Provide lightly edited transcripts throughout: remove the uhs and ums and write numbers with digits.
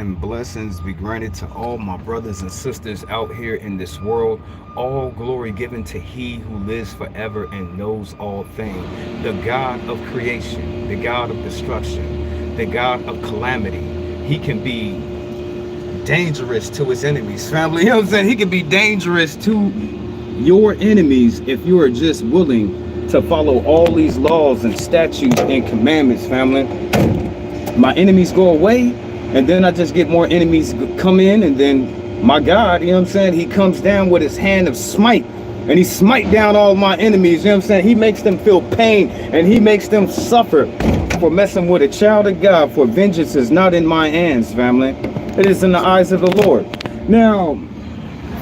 and blessings be granted to all my brothers and sisters out here in this world. All glory given to He who lives forever and knows all things. The God of creation, the God of destruction, the God of calamity. He can be dangerous to his enemies, family. You know what I'm saying? He can be dangerous to your enemies if you are just willing to follow all these laws and statutes and commandments, family. My enemies go away, and then I just get more enemies come in, and then my God, you know what I'm saying, he comes down with his hand of smite, and he smite down all my enemies. You know what I'm saying? He makes them feel pain, and he makes them suffer for messing with a child of God. For vengeance is not in my hands, family. It is in the eyes of the Lord. Now,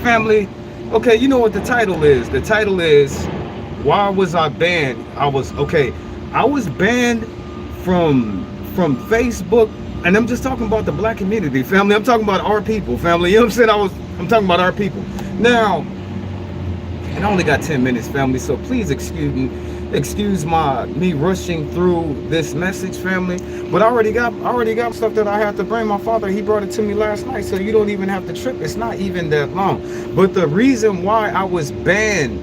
family, okay, you know what the title is. The title is, why was I banned? I was banned from Facebook, and I'm just talking about the black community, family. I'm talking about our people, family. You know what I'm saying? I'm talking about our people. Now, and I only got 10 minutes, family, so please excuse me rushing through this message, family. But I already got stuff that I have to bring. My father, he brought it to me last night, so you don't even have to trip. It's not even that long. But the reason why I was banned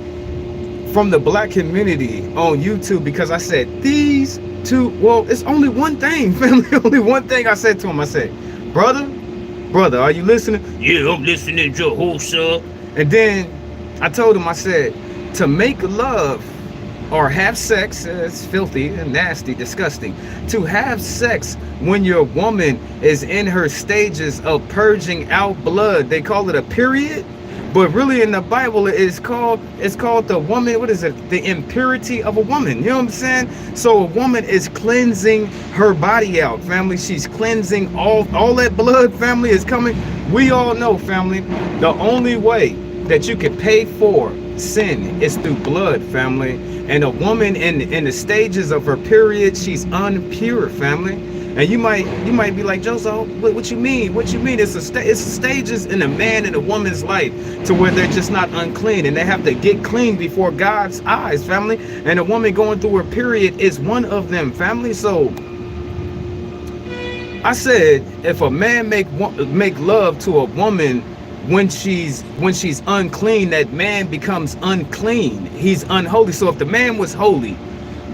from the black community on YouTube, because I said these two, well, it's only one thing, family. Only one thing I said to him. I said, brother, are you listening? Yeah, I'm listening, Jehoshua. And then I told him, I said, to make love or have sex, it's filthy and nasty, disgusting. To have sex when your woman is in her stages of purging out blood, they call it a period. But really in the Bible, it's called the woman, what is it? The impurity of a woman. You know what I'm saying? So a woman is cleansing her body out, family. She's cleansing all that blood, family, is coming. We all know, family, the only way that you can pay for sin is through blood, family. And a woman in the stages of her period, she's unpure, family. And you might be like, Joseph, what you mean? What you mean? It's stages in a man and a woman's life to where they're just not unclean, and they have to get clean before God's eyes, family. And a woman going through her period is one of them, family. So I said, if a man make love to a woman when she's unclean, that man becomes unclean. He's unholy. So if the man was holy,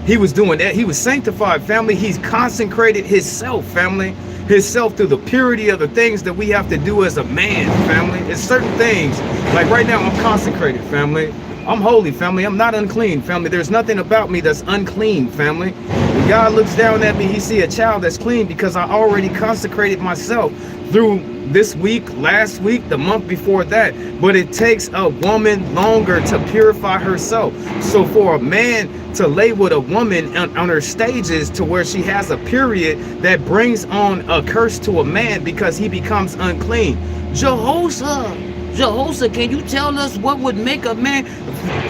he was doing that. He was sanctified, family. He's consecrated himself, family. Himself through the purity of the things that we have to do as a man, family. It's certain things. Like right now, I'm consecrated, family. I'm holy, family. I'm not unclean, family. There's nothing about me that's unclean, family. When God looks down at me, he see a child that's clean because I already consecrated myself through this week, last week, the month before that. But it takes a woman longer to purify herself. So for a man to lay with a woman on her stages to where she has a period, that brings on a curse to a man because he becomes unclean. Jehoshua, can you tell us what would make a man,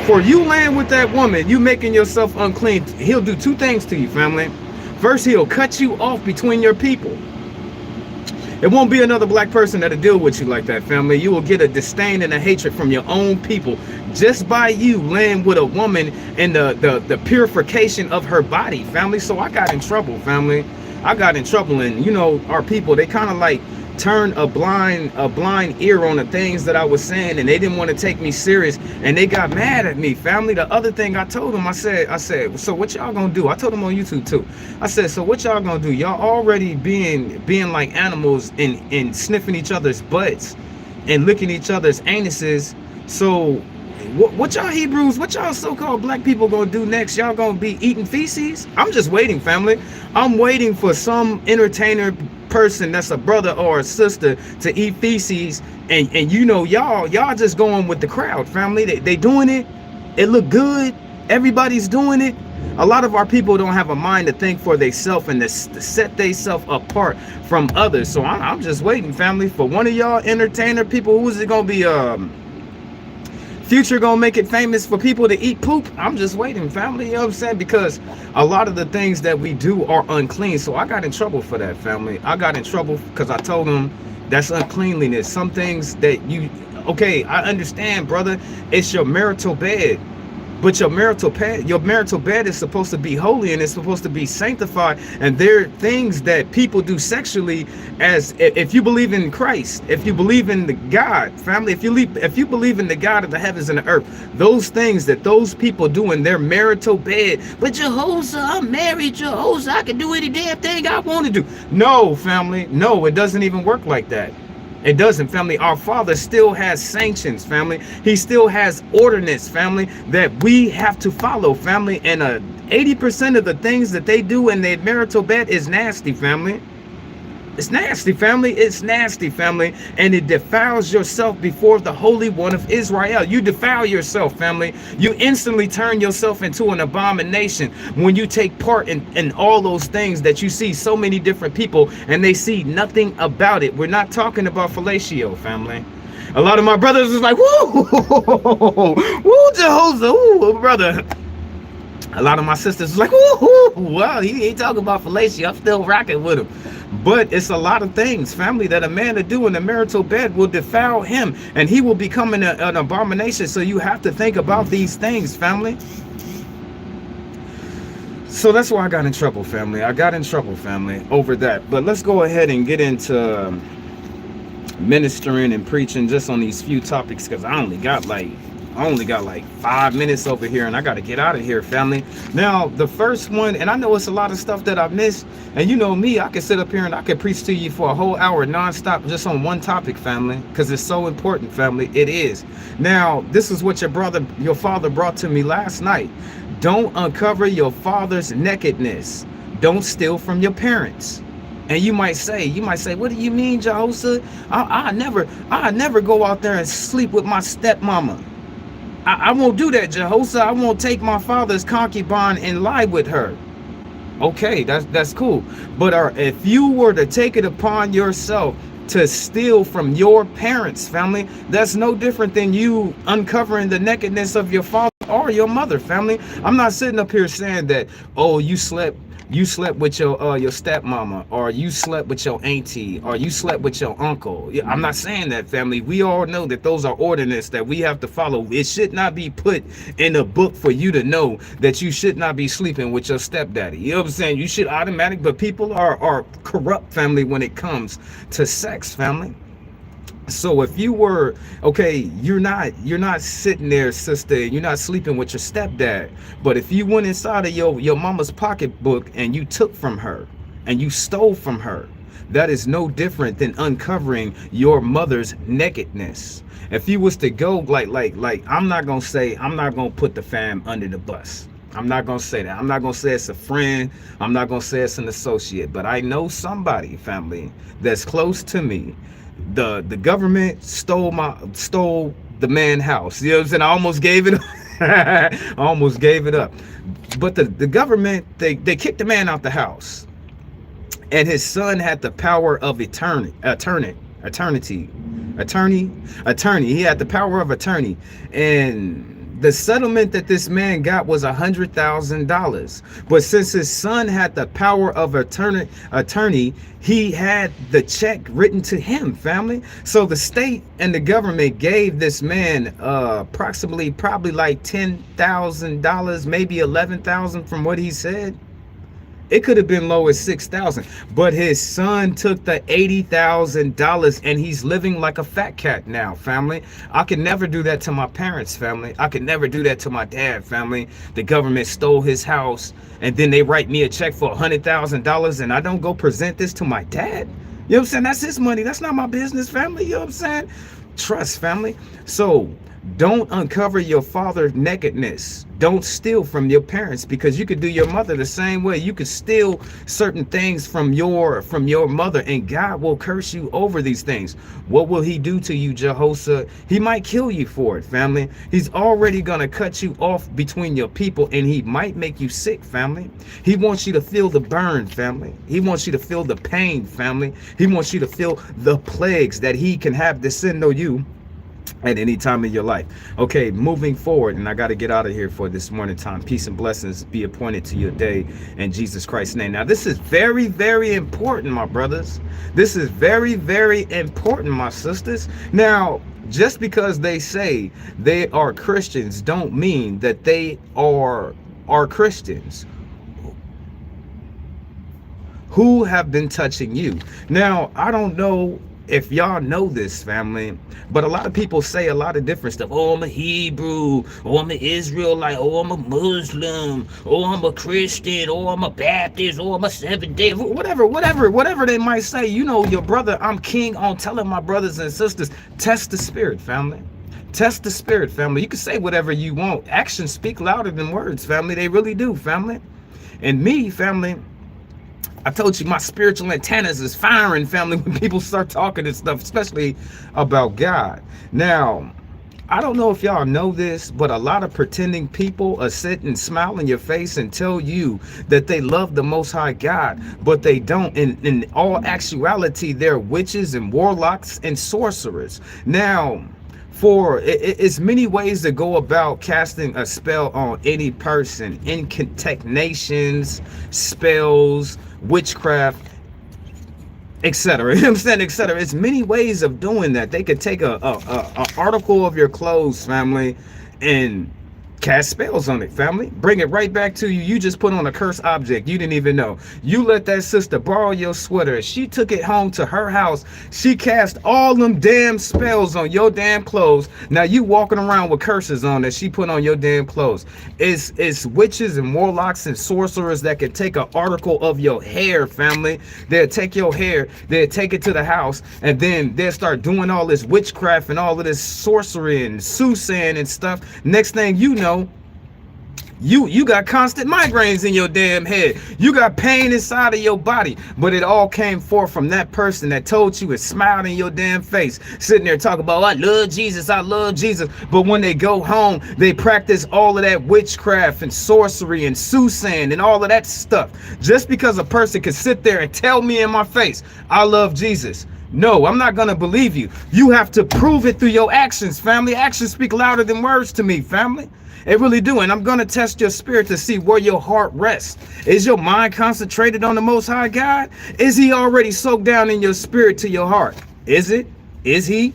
for you laying with that woman, you making yourself unclean, he'll do two things to you, family. First, he'll cut you off between your people. It won't be another black person that'll deal with you like that, family. You will get a disdain and a hatred from your own people just by you laying with a woman in the purification of her body, family. So I got in trouble, family. I got in trouble, and you know, our people, they kind of like turned a blind ear on the things that I was saying, and they didn't want to take me serious, and they got mad at me, family. The other thing I told them, I said, so what y'all gonna do? I told them on YouTube too. I said, so what y'all gonna do? Y'all already being like animals and sniffing each other's butts and licking each other's anuses. So what y'all Hebrews, what y'all so-called black people gonna do next? Y'all gonna be eating feces? I'm just waiting, family. I'm waiting for some entertainer person that's a brother or a sister to eat feces, and you know, y'all just going with the crowd, family. They doing it. It look good. Everybody's doing it. A lot of our people don't have a mind to think for themselves and to set themselves apart from others. So I'm just waiting, family, for one of y'all entertainer people. Who's it gonna be? Future gonna make it famous for people to eat poop? I'm just waiting, family. You know what I'm saying? Because a lot of the things that we do are unclean. So I got in trouble for that, family. I got in trouble because I told them that's uncleanliness. Some things that you, okay, I understand, brother, it's your marital bed, But your marital bed is supposed to be holy, and it's supposed to be sanctified. And there are things that people do sexually, as if you believe in Christ, if you believe in the God, family, if you believe in the God of the heavens and the earth, those things that those people do in their marital bed. But Jehoshaphat, I'm married, Jehoshaphat, I can do any damn thing I want to do. No, family, no, it doesn't even work like that. It doesn't, family. Our Father still has sanctions, family. He still has ordinance, family, that we have to follow, family. And 80% of the things that they do in their marital bed is nasty, family. It's nasty, family. It's nasty, family. And it defiles yourself before the Holy One of Israel. You defile yourself, family. You instantly turn yourself into an abomination when you take part in all those things that you see so many different people and they see nothing about it. We're not talking about fellatio, family. A lot of my brothers is like, woo, woo, Jehoshaphat, woo, brother. A lot of my sisters is like, woo, well, he ain't talking about fellatio. I'm still rocking with him. But it's a lot of things, family, that a man to do in the marital bed will defile him, and he will become an abomination. So you have to think about these things, family. So that's why I got in trouble, family. I got in trouble, family, over that. But let's go ahead and get into ministering and preaching just on these few topics, because I only got like 5 minutes over here, and I got to get out of here, family. Now, the first one, and I know it's a lot of stuff that I missed, and you know me, I can sit up here and I can preach to you for a whole hour nonstop just on one topic, family, because it's so important, family. It is. Now, this is what your father brought to me last night. Don't uncover your father's nakedness. Don't steal from your parents. And you might say, what do you mean, Jehoshaphat? I never go out there and sleep with my stepmama. I won't do that, Jehoshaphat. I won't take my father's concubine and lie with her. Okay, that's cool. But if you were to take it upon yourself to steal from your parents, family, that's no different than you uncovering the nakedness of your father or your mother, family. I'm not sitting up here saying that, oh, you slept with your stepmama, or you slept with your auntie, or you slept with your uncle. Yeah, I'm not saying that, family. We all know that those are ordinances that we have to follow. It should not be put in a book for you to know that you should not be sleeping with your stepdaddy. You know what I'm saying? You should automatic, but people are corrupt, family, when it comes to sex, family. So if you were, okay, you're not sitting there, sister, you're not sleeping with your stepdad. But if you went inside of your mama's pocketbook and you took from her and you stole from her, that is no different than uncovering your mother's nakedness. If you was to go like I'm not gonna put the fam under the bus. I'm not gonna say that. I'm not gonna say it's a friend. I'm not gonna say it's an associate. But I know somebody, family, that's close to me. The government stole the man's house. You know what I'm saying? I almost gave it up. I almost gave it up. But the government, they kicked the man out the house. And his son had the power of attorney. He had the power of attorney. And the settlement that this man got was $100,000. But since his son had the power of attorney, he had the check written to him, family. So the state and the government gave this man probably like $10,000, maybe $11,000 from what he said. It could have been low as $6,000, but his son took the $80,000 and he's living like a fat cat now, family. I could never do that to my parents, family. I could never do that to my dad, family. The government stole his house and then they write me a check for $100,000 and I don't go present this to my dad. You know what I'm saying? That's his money. That's not my business, family. You know what I'm saying? Trust, family. So don't uncover your father's nakedness. Don't steal from your parents, because you could do your mother the same way. You could steal certain things from your mother, and God will curse you over these things. What will he do to you, Jehoshaphat? He might kill you for it, family. He's already going to cut you off between your people, and he might make you sick, family. He wants you to feel the burn, family. He wants you to feel the pain, family. He wants you to feel the plagues that he can have descend on you at any time in your life. Okay, moving forward, and I got to get out of here for this morning time. Peace and blessings be appointed to your day in Jesus Christ's name. Now, this is very, very important, my brothers. This is very, very important, my sisters. Now, Just because they say they are Christians don't mean that they are Christians. Who have been touching you? Now, I don't know if y'all know this, family, but a lot of people say a lot of different stuff. Oh, I'm a Hebrew. Oh, I'm an Israelite. Oh, I'm a Muslim. Oh, I'm a Christian. Oh, I'm a Baptist. Oh, I'm a Seventh-day. Whatever they might say. You know, your brother, I'm king on telling my brothers and sisters, test the spirit, family. Test the spirit, family. You can say whatever you want. Actions speak louder than words, family. They really do, family. And me, family, I told you my spiritual antennas is firing, family, when people start talking and stuff, especially about God. Now, I don't know if y'all know this, but a lot of pretending people are sit and smile in your face and tell you that they love the Most High God, but they don't. In all actuality, they're witches and warlocks and sorcerers. Now, it's many ways to go about casting a spell on any person. Incantations, spells, witchcraft, etc. You know what I'm saying, etc. It's many ways of doing that. They could take a article of your clothes, family, and cast spells on it, family. Bring it right back to you. You just put on a cursed object. You didn't even know. You let that sister borrow your sweater. She took it home to her house. She cast all them damn spells on your damn clothes. Now you walking around with curses on that she put on your damn clothes. It's witches and warlocks and sorcerers that can take an article of your hair, family. They'll take your hair, they'll take it to the house, and then they'll start doing all this witchcraft and all of this sorcery and soothsaying and stuff. Next thing you know, you got constant migraines in your damn head. You got pain inside of your body. But it all came forth from that person that told you and smiled in your damn face, sitting there talking about, I love Jesus, I love Jesus. But when they go home, they practice all of that witchcraft and sorcery and soothsaying and all of that stuff. Just because a person can sit there and tell me in my face, I love Jesus. No, I'm not going to believe you. You have to prove it through your actions, family. Actions speak louder than words to me, family. It really do. And I'm going to test your spirit to see where your heart rests. Is your mind concentrated on the Most High God? Is he already soaked down in your spirit to your heart? Is it? Is he?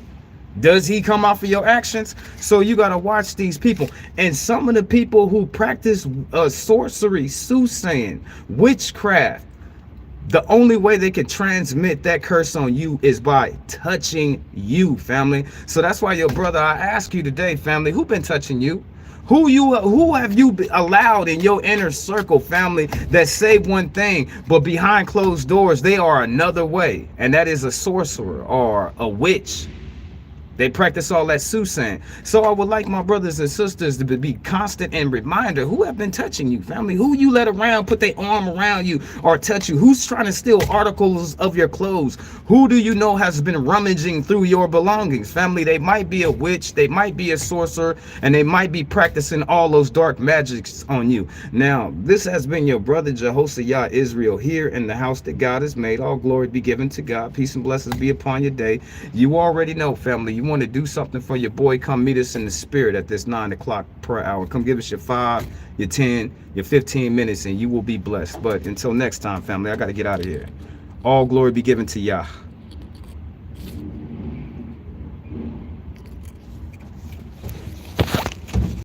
Does he come off of your actions? So you got to watch these people. And some of the people who practice sorcery, soothsaying, witchcraft, the only way they can transmit that curse on you is by touching you, family. So that's why, your brother, I ask you today, family, who been touching you? Who have you allowed in your inner circle, family, that say one thing, but behind closed doors, they are another way? And that is a sorcerer or a witch. They practice all that soothsaying. So I would like my brothers and sisters to be constant and reminder, who have been touching you, family? Who you let around, put their arm around you or touch you? Who's trying to steal articles of your clothes? Who do you know has been rummaging through your belongings, family? They might be a witch, they might be a sorcerer, and they might be practicing all those dark magics on you. Now, this has been your brother Jehoshaphat Israel here in the house that God has made. All glory be given to God. Peace and blessings be upon your day. You already know, family, you want to do something for your boy, come meet us in the spirit at this 9 o'clock per hour. Come give us your 5, your 10, your 15 minutes, and you will be blessed. But until next time, family, I got to get out of here. All glory be given to Yah.